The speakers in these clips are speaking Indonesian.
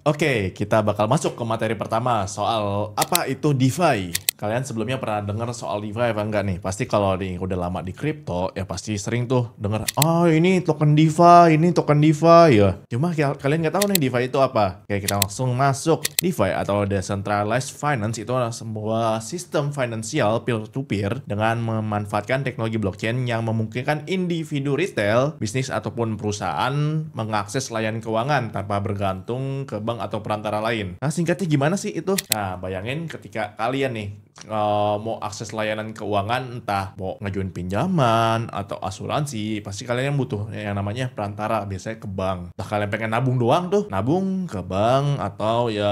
Oke, kita bakal masuk ke materi pertama soal apa itu DeFi. Kalian sebelumnya pernah dengar soal DeFi apa enggak nih? Pasti kalau udah lama di kripto, ya pasti sering tuh denger, oh ini token DeFi, ini token DeFi ya. Cuma kalian nggak tahu nih DeFi itu apa. Oke, kita langsung masuk. DeFi atau Decentralized Finance itu adalah sebuah sistem finansial peer-to-peer dengan memanfaatkan teknologi blockchain yang memungkinkan individu retail, bisnis ataupun perusahaan mengakses layanan keuangan tanpa bergantung ke bank atau perantara lain. Nah, singkatnya gimana sih itu? Nah, bayangin ketika kalian nih mau akses layanan keuangan, entah mau ngajuin pinjaman atau asuransi, pasti kalian butuh yang namanya perantara, biasanya ke bank. Nah, kalian pengen nabung doang tuh, nabung ke bank atau ya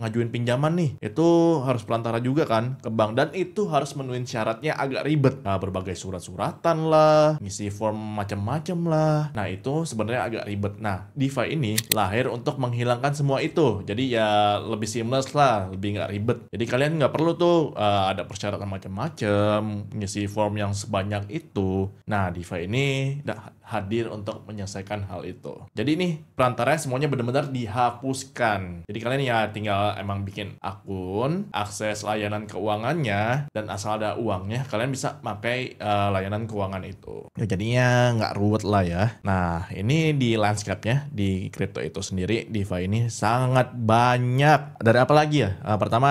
ngajuin pinjaman nih, itu harus perantara juga kan ke bank, dan itu harus menuin syaratnya agak ribet. Nah, berbagai surat-suratan lah, ngisi form macam-macam lah. Nah, itu sebenarnya agak ribet. Nah, DeFi ini lahir untuk menghilangkan semua itu. Jadi ya lebih seamless lah, lebih nggak ribet. Jadi kalian nggak perlu tuh ada persyaratan macam-macam, ngisi form yang sebanyak itu. Nah, DeFi ini hadir untuk menyelesaikan hal itu. Jadi nih, perantaranya semuanya benar-benar dihapuskan. Jadi kalian ya tinggal emang bikin akun, akses layanan keuangannya, dan asal ada uangnya, kalian bisa pakai layanan keuangan itu. Ya, jadinya nggak ruwet lah ya. Nah, ini di landscape-nya, di crypto itu sendiri, DeFi ini sangat banyak. Dari apa lagi ya? Pertama,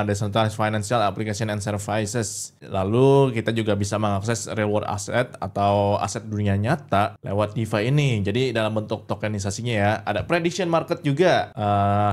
Decentralized Financial Application and Services. Lalu kita juga bisa mengakses reward asset atau aset dunia nyata lewat DeFi ini. Jadi dalam bentuk tokenisasinya ya. Ada prediction market juga,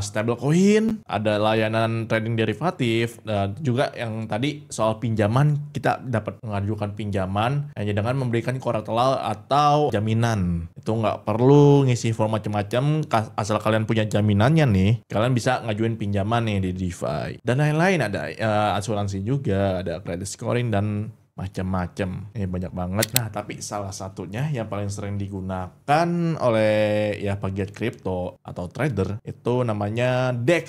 stablecoin, ada layanan trading derivatif, dan juga yang tadi soal pinjaman, kita dapat mengajukan pinjaman hanya dengan memberikan kolateral atau jaminan. Itu nggak perlu ngisi form macam-macam, asal kalian punya jaminannya nih, kalian bisa ngajuin pinjaman nih di DeFi. Dan lain-lain, ada asuransi juga, ada credit scoring dan macam-macam. Ini banyak banget. Nah, tapi salah satunya yang paling sering digunakan oleh ya pegiat kripto atau trader itu namanya DEX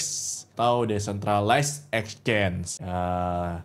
atau Decentralized Exchange.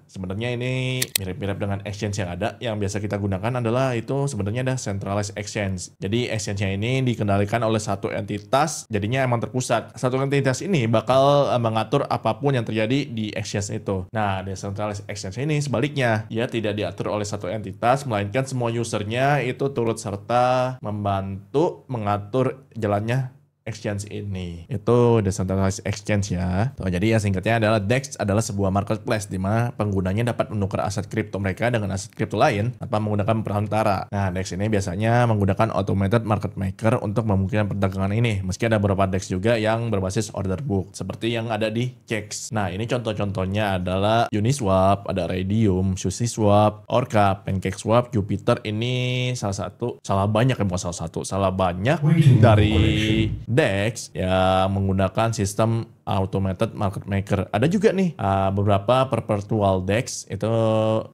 Sebenarnya ini mirip-mirip dengan exchange yang ada. Yang biasa kita gunakan adalah itu sebenarnya ada Centralized Exchange. Jadi exchange-nya ini dikendalikan oleh satu entitas, jadinya emang terpusat. Satu entitas ini bakal mengatur apapun yang terjadi di exchange itu. Nah, Decentralized Exchange ini sebaliknya, dia tidak diatur oleh satu entitas, melainkan semua usernya itu turut serta membantu mengatur jalannya exchange ini. Itu Decentralized Exchange ya. Jadi ya singkatnya adalah DEX adalah sebuah marketplace di mana penggunanya dapat menukar aset kripto mereka dengan aset kripto lain tanpa menggunakan perantara. Nah, DEX ini biasanya menggunakan automated market maker untuk memungkinkan perdagangan ini. Meski ada beberapa DEX juga yang berbasis order book seperti yang ada di CEX. Nah, ini contoh-contohnya adalah Uniswap, ada Raydium, SushiSwap, Orca, PancakeSwap, Jupiter. Ini salah banyak dari DEX yang menggunakan sistem automated market maker. Ada juga nih beberapa perpetual DEX itu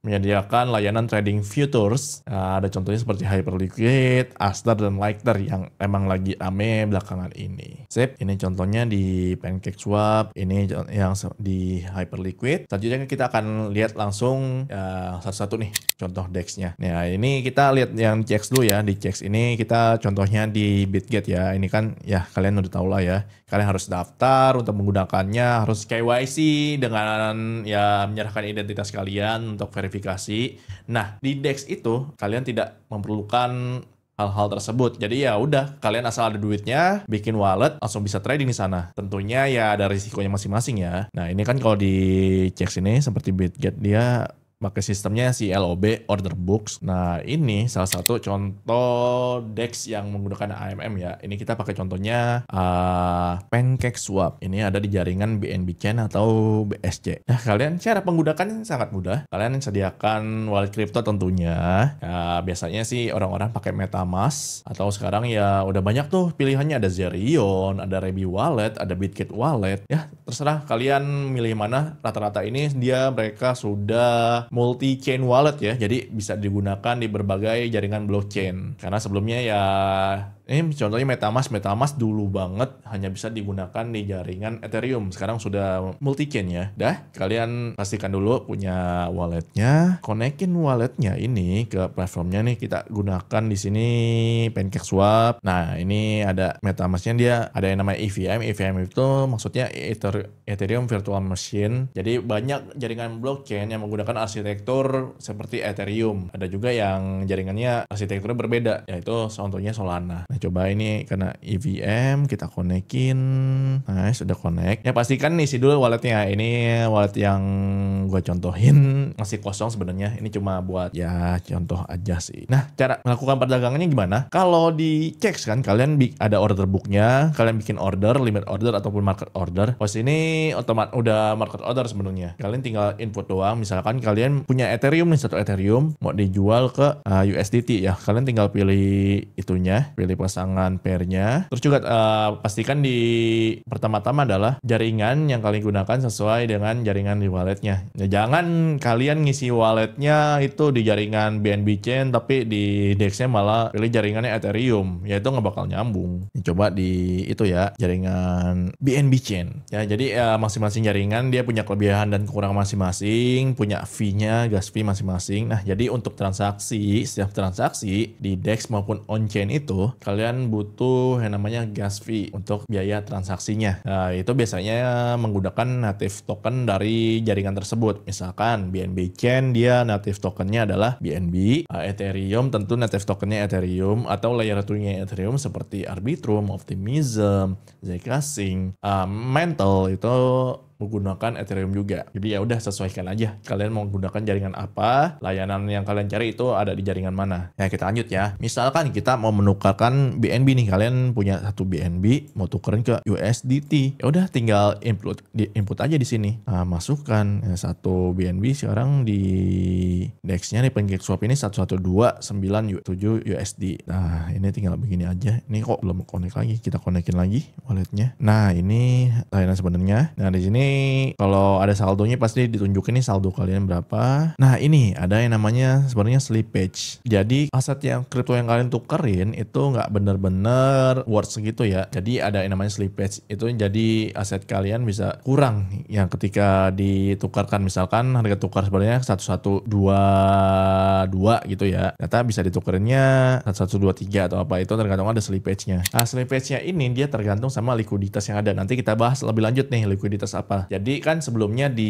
menyediakan layanan trading futures. Ada contohnya seperti Hyperliquid, Aster, dan Lighter yang emang lagi rame belakangan ini. Sip, ini contohnya di PancakeSwap, ini yang di Hyperliquid. Selanjutnya kita akan lihat langsung satu-satu nih contoh DEX-nya. Nah, ini kita lihat yang CEX dulu ya. Di CEX ini kita contohnya di Bitget ya. Ini kan ya kalian udah tahu lah ya. Kalian harus daftar untuk menggunakannya, harus KYC dengan ya menyerahkan identitas kalian untuk verifikasi. Nah, di DEX itu kalian tidak memerlukan hal-hal tersebut. Jadi ya udah, kalian asal ada duitnya, bikin wallet, langsung bisa trading di sana. Tentunya ya ada risikonya masing-masing ya. Nah, ini kan kalau di CEX ini seperti Bitget, dia pakai sistemnya si LOB, order books. Nah, ini salah satu contoh DEX yang menggunakan AMM ya. Ini kita pakai contohnya PancakeSwap. Ini ada di jaringan BNB Chain atau BSC. Nah, kalian cara penggunakannya sangat mudah. Kalian sediakan wallet crypto tentunya. Ya, biasanya sih orang-orang pakai MetaMask, atau sekarang ya udah banyak tuh pilihannya, ada Zerion, ada Rebi Wallet, ada Bitget Wallet. Ya, terserah kalian milih mana. Rata-rata ini mereka sudah multi chain wallet ya. Jadi bisa digunakan di berbagai jaringan blockchain. Karena sebelumnya ya ini contohnya MetaMask dulu banget hanya bisa digunakan di jaringan Ethereum. Sekarang sudah multi chain ya. Dah, kalian pastikan dulu punya walletnya, konekin walletnya ini ke platformnya nih. Kita gunakan di sini PancakeSwap. Nah, ini ada MetaMask-nya, dia ada yang namanya EVM. EVM itu maksudnya Ethereum Virtual Machine. Jadi banyak jaringan blockchain yang menggunakan arsitektur seperti Ethereum. Ada juga yang jaringannya arsitekturnya berbeda, yaitu contohnya Solana. Nah, coba ini karena EVM kita konekin. Nah, sudah connect. Ya pastikan isi dulu walletnya. Ini wallet yang gue contohin masih kosong sebenarnya. Ini cuma buat ya contoh aja sih. Nah, cara melakukan perdagangannya gimana? Kalau di checks kan kalian ada order booknya, kalian bikin order, limit order ataupun market order. Pas ini udah market order sebenarnya. Kalian tinggal input doang. Misalkan kalian punya Ethereum nih, satu Ethereum mau dijual ke USDT ya. Kalian tinggal pilih itunya, pilih pasangan pairnya. Terus juga pastikan di pertama-tama adalah jaringan yang kalian gunakan sesuai dengan jaringan di walletnya. Ya, jangan kalian ngisi walletnya itu di jaringan BNB Chain tapi di DEX-nya malah pilih jaringannya Ethereum. Ya itu nggak bakal nyambung. Coba di itu ya jaringan BNB Chain. Ya jadi masing-masing jaringan dia punya kelebihan dan kekurangan masing-masing, punya fee-nya, gas fee masing-masing. Nah jadi untuk setiap transaksi di DEX maupun on-chain itu kalian butuh yang namanya gas fee untuk biaya transaksinya. Nah, itu biasanya menggunakan native token dari jaringan tersebut. Misalkan BNB Chain dia native tokennya adalah BNB, Ethereum tentu native tokennya Ethereum, atau layer 2-nya Ethereum seperti Arbitrum, Optimism, Zcash, Mantle itu menggunakan Ethereum juga. Jadi ya udah sesuaikan aja. Kalian mau menggunakan jaringan apa, layanan yang kalian cari itu ada di jaringan mana. Ya kita lanjut ya. Misalkan kita mau menukarkan BNB nih, kalian punya satu BNB mau tukerin ke USDT. Ya udah tinggal input aja di sini. Nah, masukkan satu BNB sekarang di DEX-nya nih PancakeSwap ini 1129,7 USD. Nah, ini tinggal begini aja. Ini kok belum connect lagi. Kita konekin lagi walletnya. Nah, ini layanan sebenarnya. Nah, di sini kalau ada saldonya pasti ditunjukin nih saldo kalian berapa. Nah ini ada yang namanya sebenarnya slippage. Jadi aset yang kripto yang kalian tukerin itu nggak bener-bener worth segitu ya. Jadi ada yang namanya slippage. Itu jadi aset kalian bisa kurang yang ketika ditukarkan. Misalkan harga tukar sebenarnya 1122 gitu ya. Ternyata bisa ditukerinnya 1123 atau apa, itu tergantung ada slippage-nya. Nah slippage-nya ini dia tergantung sama likuiditas yang ada. Nanti kita bahas lebih lanjut nih likuiditas apa. Jadi kan sebelumnya di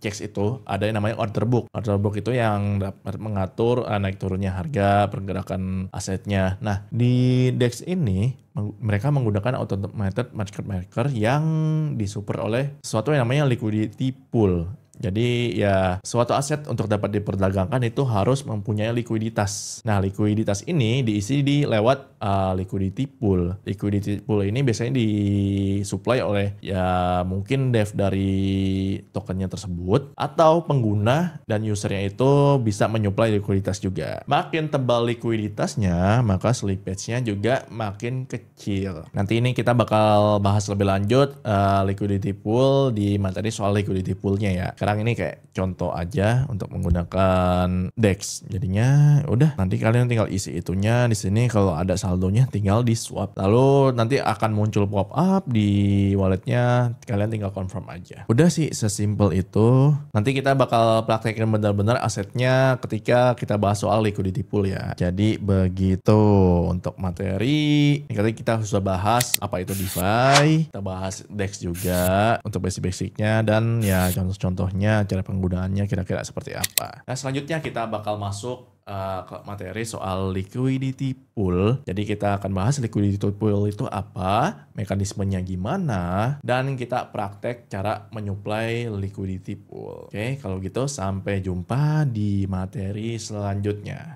checks itu ada yang namanya order book. Order book itu yang dapat mengatur naik turunnya harga, pergerakan asetnya. Nah, di DEX ini mereka menggunakan automated market maker yang disupport oleh sesuatu yang namanya liquidity pool. Jadi ya suatu aset untuk dapat diperdagangkan itu harus mempunyai likuiditas. Nah likuiditas ini diisi lewat liquidity pool. Liquidity pool ini biasanya disuplai oleh ya mungkin dev dari tokennya tersebut atau pengguna dan usernya itu bisa menyuplai likuiditas juga. Makin tebal likuiditasnya maka slippage-nya juga makin kecil. Nanti ini kita bakal bahas lebih lanjut liquidity pool di materi soal liquidity pool-nya ya. Sekarang ini kayak contoh aja untuk menggunakan DEX. Jadinya udah nanti kalian tinggal isi itunya di sini, kalau ada saldonya tinggal di swap. Lalu nanti akan muncul pop up di walletnya, kalian tinggal confirm aja. Udah sih sesimpel itu. Nanti kita bakal praktekin benar-benar asetnya ketika kita bahas soal liquidity pool ya. Jadi begitu untuk materi. Ini kita sudah bahas apa itu DeFi, kita bahas DEX juga untuk basic-basicnya dan ya contoh-contohnya, cara penggunaannya kira-kira seperti apa. Nah selanjutnya kita bakal masuk ke materi soal liquidity pool. Jadi kita akan bahas liquidity pool itu apa, mekanismenya gimana, dan kita praktek cara menyuplai liquidity pool. Oke, kalau gitu sampai jumpa di materi selanjutnya.